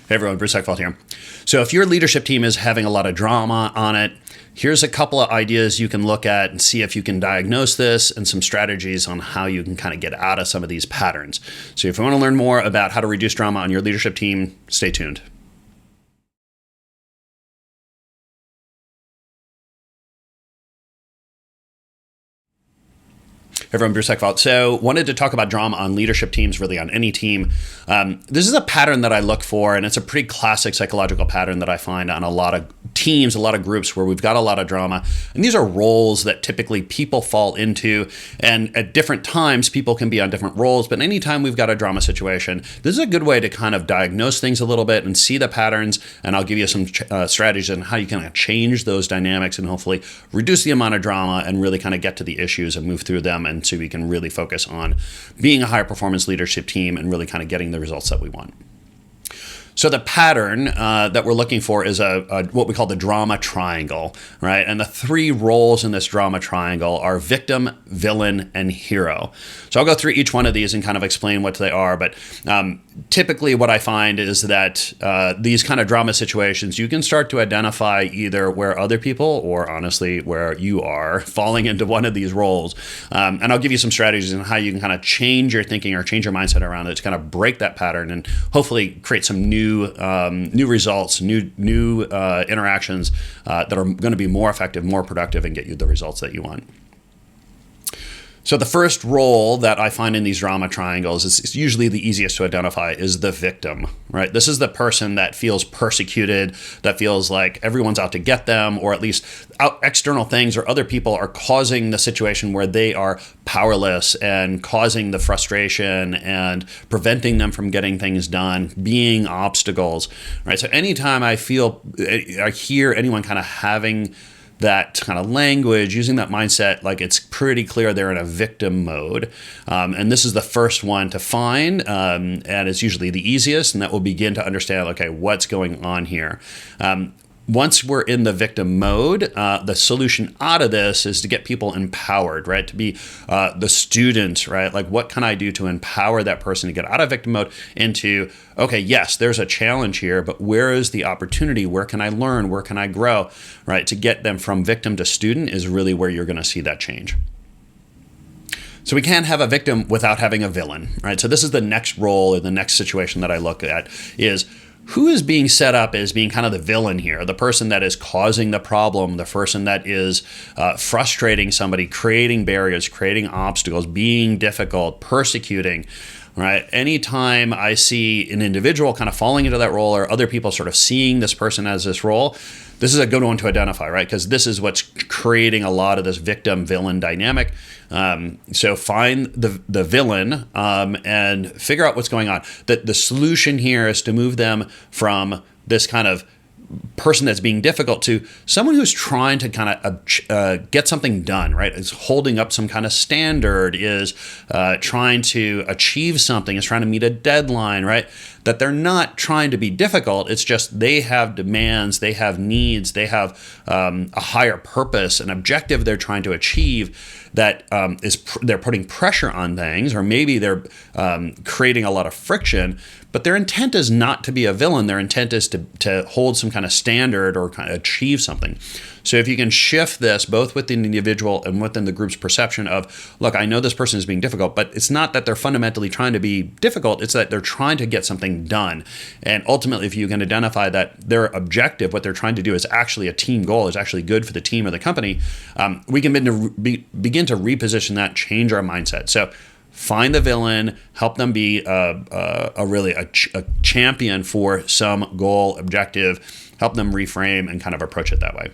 Hey everyone, Bruce Eckfeldt here. So if your leadership team is having a lot of drama on it, here's a couple of ideas you can look at and see if you can diagnose this and some strategies on how you can kind of get out of some of these patterns. So if you want to learn more about how to reduce drama on your leadership team, stay tuned. Everyone, Bruce Eckfeldt. So wanted to talk about drama on leadership teams, really on any team. This is a pattern that I look for, and it's a pretty classic psychological pattern that I find on a lot of teams, a lot of groups where we've got a lot of drama. And these are roles that typically people fall into. And at different times, people can be on different roles. But anytime we've got a drama situation, this is a good way to kind of diagnose things a little bit and see the patterns. And I'll give you some strategies on how you can change those dynamics and hopefully reduce the amount of drama and really kind of get to the issues and move through them, and so we can really focus on being a high performance leadership team and really kind of getting the results that we want. So the pattern that we're looking for is what we call the drama triangle, right? And the three roles in this drama triangle are victim, villain, and hero. So I'll go through each one of these and kind of explain what they are. But typically what I find is that these kind of drama situations, you can start to identify either where other people or honestly where you are falling into one of these roles. And I'll give you some strategies on how you can kind of change your thinking or change your mindset around it to kind of break that pattern and hopefully create some new results, new interactions that are going to be more effective, more productive, and get you the results that you want. So the first role that I find in these drama triangles is usually the easiest to identify is the victim, right? This is the person that feels persecuted, that feels like everyone's out to get them, or at least external things or other people are causing the situation where they are powerless and causing the frustration and preventing them from getting things done, being obstacles, right? So anytime I hear anyone kind of having that kind of language, using that mindset, like it's pretty clear they're in a victim mode. And this is the first one to find, and it's usually the easiest, and that will begin to understand, okay, what's going on here. Once we're in the victim mode, the solution out of this is to get people empowered, right? To be the student, right? Like, what can I do to empower that person to get out of victim mode into, okay, yes, there's a challenge here, but where is the opportunity? Where can I learn? Where can I grow, right? To get them from victim to student is really where you're going to see that change. So we can't have a victim without having a villain, right? So this is the next role or the next situation that I look at is, who is being set up as being kind of the villain here, the person that is causing the problem, the person that is frustrating somebody, creating barriers, creating obstacles, being difficult, persecuting, right? Anytime I see an individual kind of falling into that role or other people sort of seeing this person as this role, this is a good one to identify, right? Because this is what's creating a lot of this victim-villain dynamic. So find the villain and figure out what's going on. The solution here is to move them from this kind of person that's being difficult to someone who's trying to kind of get something done, right? Is holding up some kind of standard, is trying to achieve something, is trying to meet a deadline, right? That they're not trying to be difficult. It's just they have demands, they have needs, they have a higher purpose, an objective they're trying to achieve that they're putting pressure on things, or maybe they're creating a lot of friction, but their intent is not to be a villain. Their intent is to hold some kind of standard or kind of achieve something. So if you can shift this both within the individual and within the group's perception of, look, I know this person is being difficult, but it's not that they're fundamentally trying to be difficult, it's that they're trying to get something done. And ultimately, if you can identify that their objective, what they're trying to do is actually a team goal, is actually good for the team or the company, we can begin to reposition that, change our mindset. So find the villain, help them be a champion for some goal, objective, help them reframe and kind of approach it that way.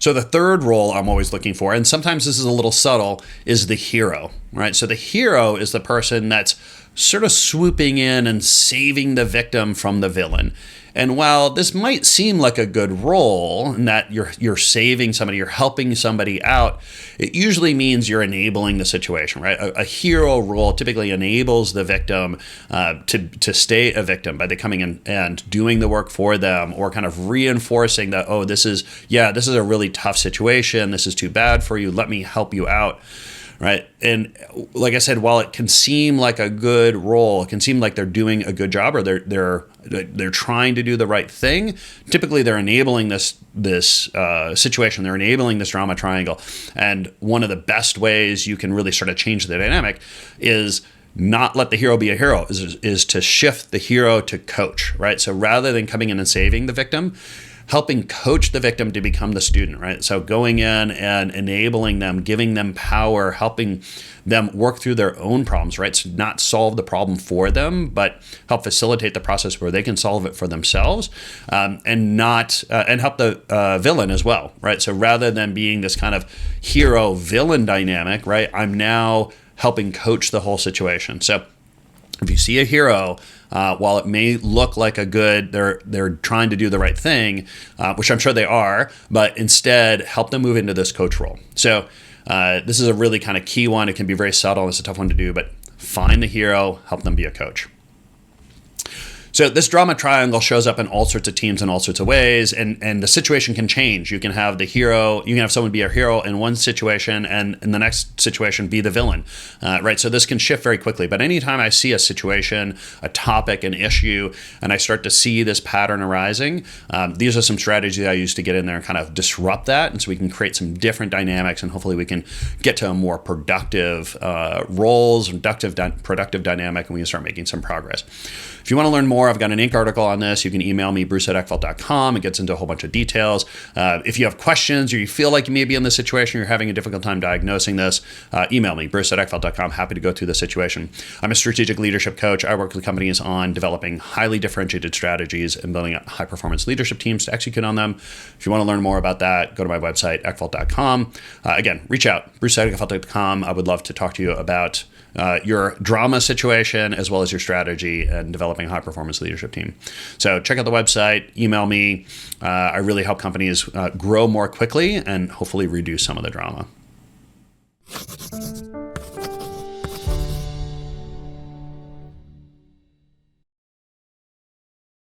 So the third role I'm always looking for, and sometimes this is a little subtle, is the hero, right? So the hero is the person that's sort of swooping in and saving the victim from the villain. And while this might seem like a good role in that you're saving somebody, you're helping somebody out, it usually means you're enabling the situation, right? A hero role typically enables the victim to stay a victim by coming in and doing the work for them, or kind of reinforcing that, oh, this is a really tough situation. This is too bad for you. Let me help you out. right? And like I said, while it can seem like a good role, it can seem like they're doing a good job, or they're trying to do the right thing. Typically, they're enabling this situation. They're enabling this drama triangle. And one of the best ways you can really sort of change the dynamic is not let the hero be a hero, is to shift the hero to coach, right? So rather than coming in and saving the victim, helping coach the victim to become the student, right? So going in and enabling them, giving them power, helping them work through their own problems, right? So not solve the problem for them, but help facilitate the process where they can solve it for themselves, and not and help the villain as well, right? So rather than being this kind of hero-villain dynamic, right? I'm now helping coach the whole situation. So if you see a hero, while it may look like they're trying to do the right thing, which I'm sure they are, but instead help them move into this coach role. So this is a really kind of key one. It can be very subtle. It's a tough one to do, but find the hero, help them be a coach. So this drama triangle shows up in all sorts of teams in all sorts of ways, and the situation can change. You can have the hero, you can have someone be a hero in one situation, and in the next situation be the villain, right? So this can shift very quickly. But anytime I see a situation, a topic, an issue, and I start to see this pattern arising, these are some strategies I use to get in there and kind of disrupt that, and so we can create some different dynamics, and hopefully we can get to a more productive roles, productive dynamic, and we can start making some progress. If you want to learn more, I've got an Inc. article on this. You can email me, bruce@eckfeldt.com. It gets into a whole bunch of details. If you have questions or you feel like you may be in this situation, you're having a difficult time diagnosing this, email me, bruce@eckfeldt.com. Happy to go through the situation. I'm a strategic leadership coach. I work with companies on developing highly differentiated strategies and building up high-performance leadership teams to execute on them. If you want to learn more about that, go to my website, eckfeldt.com. Again, reach out, bruce@eckfeldt.com. I would love to talk to you about your drama situation as well as your strategy and developing a high-performance leadership team. So check out the website, email me. I really help companies grow more quickly and hopefully reduce some of the drama.